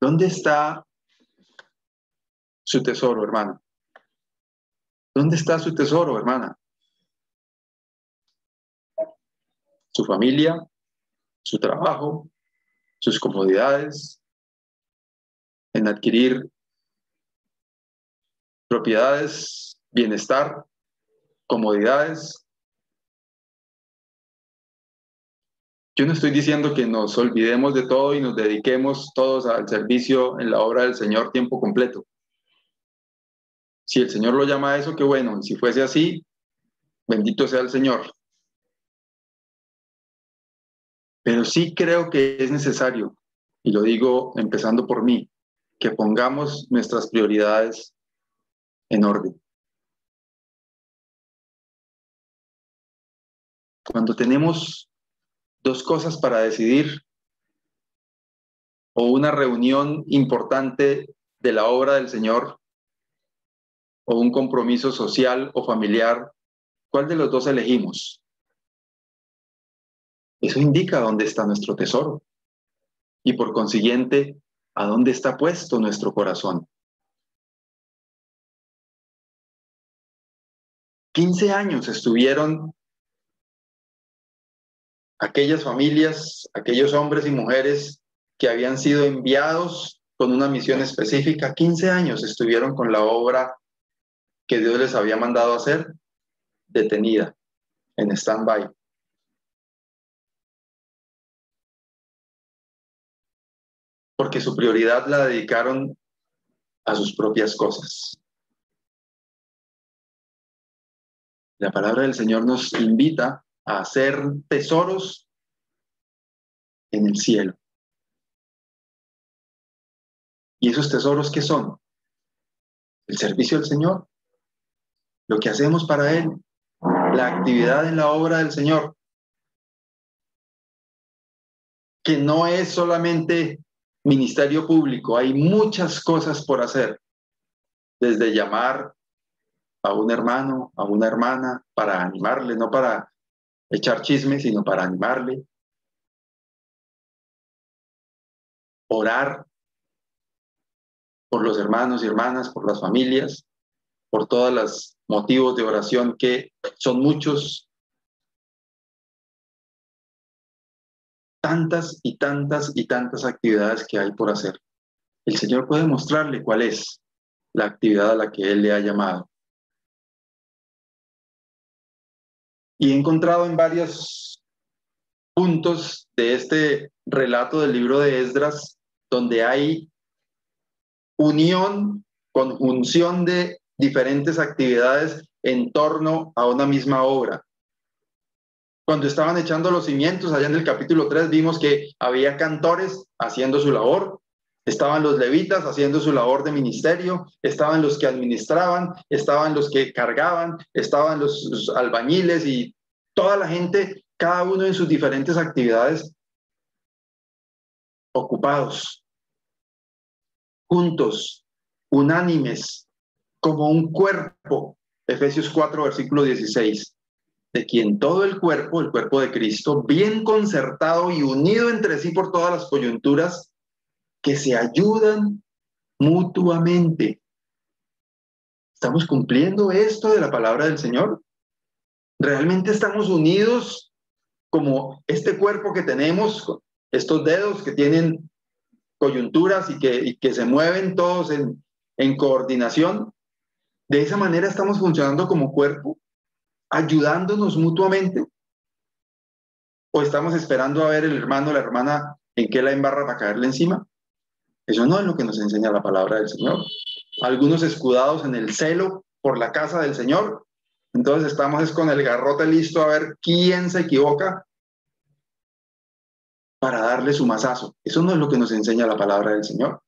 ¿Dónde está su tesoro, hermano? ¿Dónde está su tesoro, hermana? Su familia, su trabajo, sus comodidades, en adquirir propiedades, bienestar, comodidades. Yo no estoy diciendo que nos olvidemos de todo y nos dediquemos todos al servicio en la obra del Señor tiempo completo. Si el Señor lo llama a eso, qué bueno. Y si fuese así, bendito sea el Señor. Pero sí creo que es necesario, y lo digo empezando por mí, que pongamos nuestras prioridades en orden. Cuando tenemos dos cosas para decidir o una reunión importante de la obra del Señor o un compromiso social o familiar, ¿cuál de los dos elegimos? Eso indica dónde está nuestro tesoro y por consiguiente a dónde está puesto nuestro corazón. 15 años estuvieron aquellas familias, aquellos hombres y mujeres que habían sido enviados con una misión específica. 15 años estuvieron con la obra que Dios les había mandado hacer, detenida, en stand-by. Porque su prioridad la dedicaron a sus propias cosas. La palabra del Señor nos invita a hacer tesoros en el cielo. ¿Y esos tesoros qué son? El servicio al Señor, lo que hacemos para Él, la actividad en la obra del Señor, que no es solamente ministerio público, hay muchas cosas por hacer, desde llamar a un hermano, a una hermana, para animarle, no para echar chismes, sino para animarle, orar por los hermanos y hermanas, por las familias, por todos los motivos de oración que son muchos, tantas y tantas y tantas actividades que hay por hacer. El Señor puede mostrarle cuál es la actividad a la que Él le ha llamado. Y he encontrado en varios puntos de este relato del libro de Esdras, donde hay unión, conjunción de diferentes actividades en torno a una misma obra. Cuando estaban echando los cimientos, allá en el capítulo 3, vimos que había cantores haciendo su labor, estaban los levitas haciendo su labor de ministerio, estaban los que administraban, estaban los que cargaban, estaban los albañiles y toda la gente, cada uno en sus diferentes actividades, ocupados, juntos, unánimes, como un cuerpo. Efesios 4, versículo 16. De quien todo el cuerpo de Cristo, bien concertado y unido entre sí por todas las coyunturas, que se ayudan mutuamente. ¿Estamos cumpliendo esto de la palabra del Señor? ¿Realmente estamos unidos como este cuerpo que tenemos, estos dedos que tienen coyunturas y que se mueven todos en coordinación? De esa manera estamos funcionando como cuerpo, ayudándonos mutuamente. ¿O estamos esperando a ver el hermano o la hermana en qué la embarra para caerle encima? Eso no es lo que nos enseña la palabra del Señor. Algunos escudados en el celo por la casa del Señor. Entonces estamos con el garrote listo a ver quién se equivoca para darle su mazazo. Eso no es lo que nos enseña la palabra del Señor.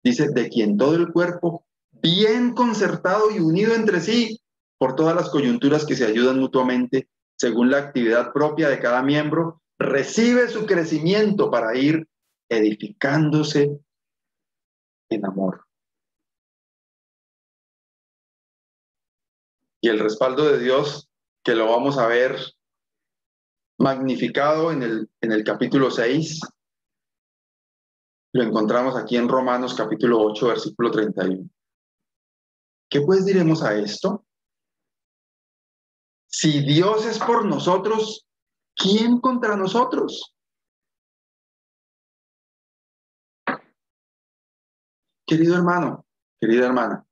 Dice, de quien todo el cuerpo, bien concertado y unido entre sí, por todas las coyunturas que se ayudan mutuamente, según la actividad propia de cada miembro, recibe su crecimiento para ir edificándose en amor. Y el respaldo de Dios, que lo vamos a ver magnificado en el capítulo 6, lo encontramos aquí en Romanos capítulo 8, versículo 31. ¿Qué pues diremos a esto? Si Dios es por nosotros, ¿quién contra nosotros? Querido hermano, querida hermana,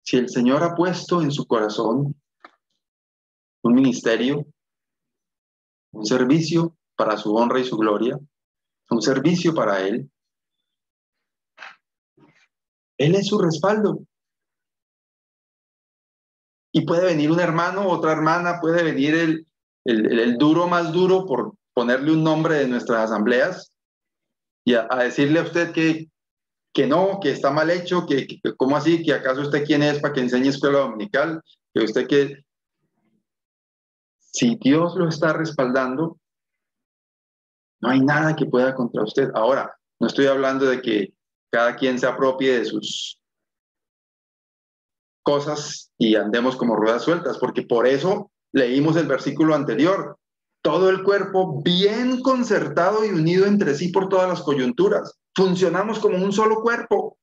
si el Señor ha puesto en su corazón un ministerio, un servicio para su honra y su gloria, un servicio para Él es su respaldo. Y puede venir un hermano, otra hermana, puede venir el duro más duro, por ponerle un nombre de nuestras asambleas, y a decirle a usted que no, que está mal hecho, que ¿cómo así? ¿Que acaso usted quién es para que enseñe escuela dominical? Que usted que... Si Dios lo está respaldando, no hay nada que pueda contra usted. Ahora, no estoy hablando de que cada quien se apropie de sus cosas y andemos como ruedas sueltas, porque por eso leímos el versículo anterior. Todo el cuerpo bien concertado y unido entre sí por todas las coyunturas. Funcionamos como un solo cuerpo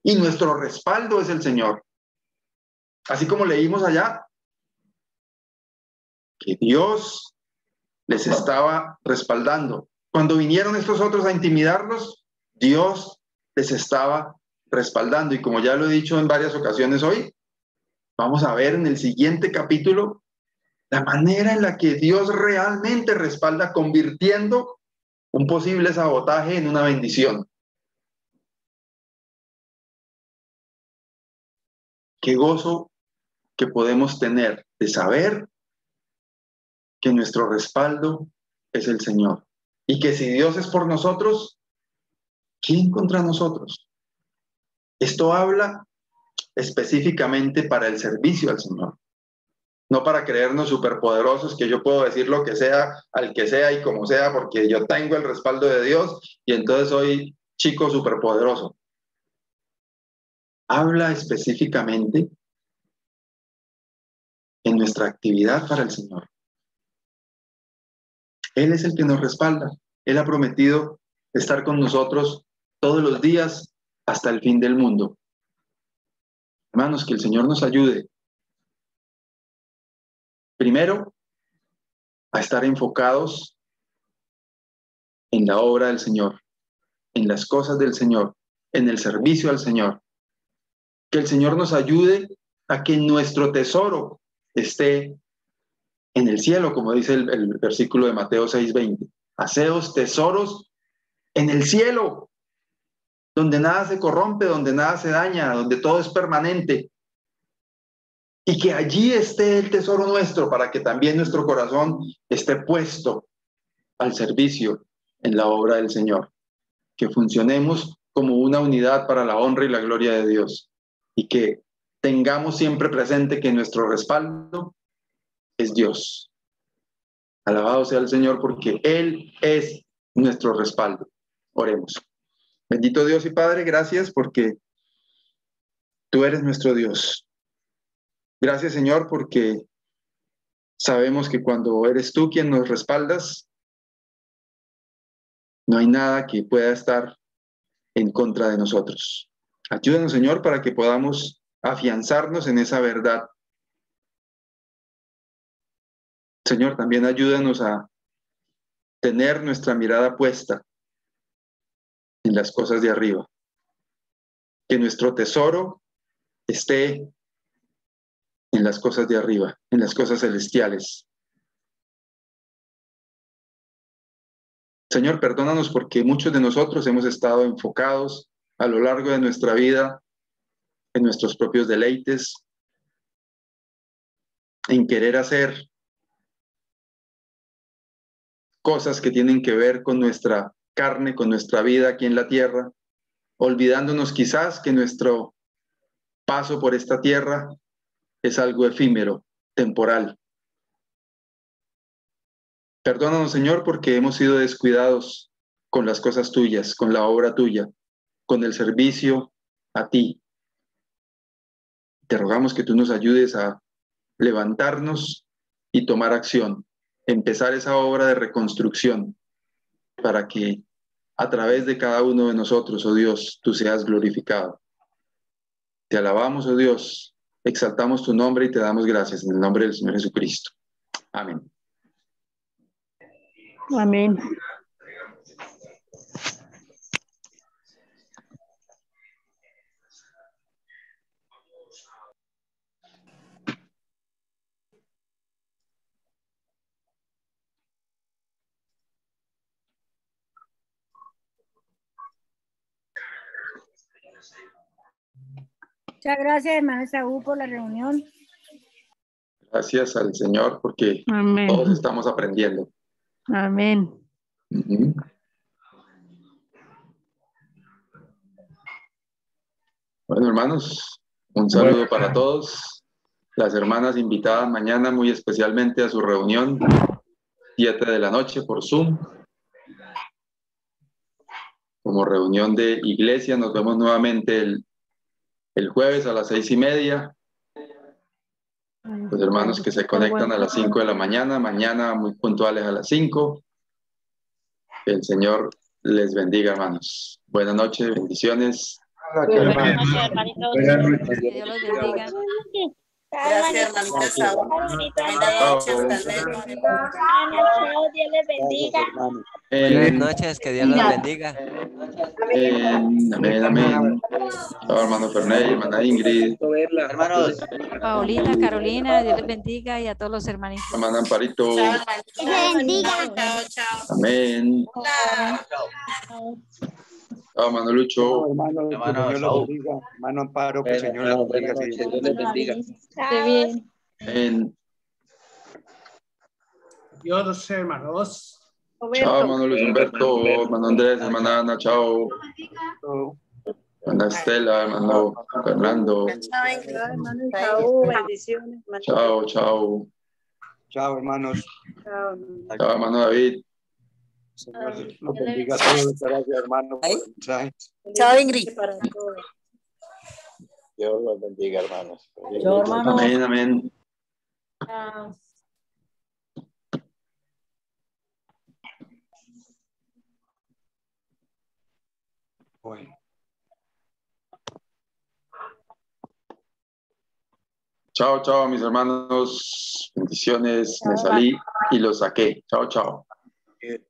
y nuestro respaldo es el Señor. Así como leímos allá, que Dios les estaba respaldando. Cuando vinieron estos otros a intimidarlos, Dios les estaba respaldando. Y como ya lo he dicho en varias ocasiones hoy, vamos a ver en el siguiente capítulo la manera en la que Dios realmente respalda, convirtiendo un posible sabotaje en una bendición. Qué gozo que podemos tener de saber que nuestro respaldo es el Señor. Y que si Dios es por nosotros, ¿quién contra nosotros? Esto habla específicamente para el servicio al Señor. No para creernos superpoderosos, que yo puedo decir lo que sea, al que sea y como sea, porque yo tengo el respaldo de Dios y entonces soy chico superpoderoso. Habla específicamente en nuestra actividad para el Señor. Él es el que nos respalda. Él ha prometido estar con nosotros todos los días hasta el fin del mundo. Hermanos, que el Señor nos ayude. Primero, a estar enfocados en la obra del Señor, en las cosas del Señor, en el servicio al Señor. Que el Señor nos ayude a que nuestro tesoro esté en el cielo, como dice el versículo de Mateo 6:20. Haceos tesoros en el cielo, donde nada se corrompe, donde nada se daña, donde todo es permanente. Y que allí esté el tesoro nuestro, para que también nuestro corazón esté puesto al servicio en la obra del Señor. Que funcionemos como una unidad para la honra y la gloria de Dios. Y que tengamos siempre presente que nuestro respaldo es Dios. Alabado sea el Señor, porque Él es nuestro respaldo. Oremos. Bendito Dios y Padre, gracias porque tú eres nuestro Dios. Gracias, Señor, porque sabemos que cuando eres tú quien nos respaldas, no hay nada que pueda estar en contra de nosotros. Ayúdanos, Señor, para que podamos afianzarnos en esa verdad. Señor, también ayúdanos a tener nuestra mirada puesta en las cosas de arriba. Que nuestro tesoro esté en las cosas de arriba, en las cosas celestiales. Señor, perdónanos porque muchos de nosotros hemos estado enfocados a lo largo de nuestra vida en nuestros propios deleites, en querer hacer cosas que tienen que ver con nuestra carne, con nuestra vida aquí en la tierra, olvidándonos quizás que nuestro paso por esta tierra es algo efímero, temporal. Perdónanos, Señor, porque hemos sido descuidados con las cosas tuyas, con la obra tuya, con el servicio a ti. Te rogamos que tú nos ayudes a levantarnos y tomar acción, empezar esa obra de reconstrucción para que a través de cada uno de nosotros, oh Dios, tú seas glorificado. Te alabamos, oh Dios, exaltamos tu nombre y te damos gracias en el nombre del Señor Jesucristo. Amén. Amén. Muchas gracias, hermano Saúl, por la reunión. Gracias al Señor porque Amén. todos estamos aprendiendo. Amén. Uh-huh. Bueno, hermanos, un saludo para todos. Las hermanas invitadas mañana muy especialmente a su reunión, 7 de la noche por Zoom. Como reunión de iglesia, nos vemos nuevamente el jueves a las 6:30. Los hermanos que se conectan a las 5 de la mañana, mañana muy puntuales a las 5. Que el Señor les bendiga, hermanos. Buenas noches, bendiciones. Buenas noches, hermanitos. Que Dios los bendiga. Gracias, hermanita Saúl. Buenas noches, hasta luego. Dios les bendiga. Buenas noches, que Dios los bendiga. Amén, amén. Chao, hermano Ferney, hermana Ingrid. Hermanos. Paulita, Carolina, Dios les bendiga y a todos los hermanitos. Hermana Amparito. Chao, hermanita. Bendiga. Chao, chao. Amén. Hola. Chao, hermano Lucho. Hermano, que el Señor los bendiga. Hermano Amparo, que el Señor los bendiga. Que Dios les bendiga. Esté bien. Amén. Dios, hermanos. Chao, hermano Luis Humberto, hermano Andrés, hermana Ana, chao. Hermana Estela, hermano Fernando. Chao, Ingrid. Hermano Saúl, bendiciones. Chao, chao. Chao, hermanos. Chao. Chao, hermano David. Señor los bendiga a todos. Gracias, hermano, por el mensaje. Chao, Ingrid. Para todos. Dios los bendiga, hermanos. Chao, hermano. Amén, amén. Bueno. Chao, chao, mis hermanos. Bendiciones. Me salí y los saqué. Chao, chao.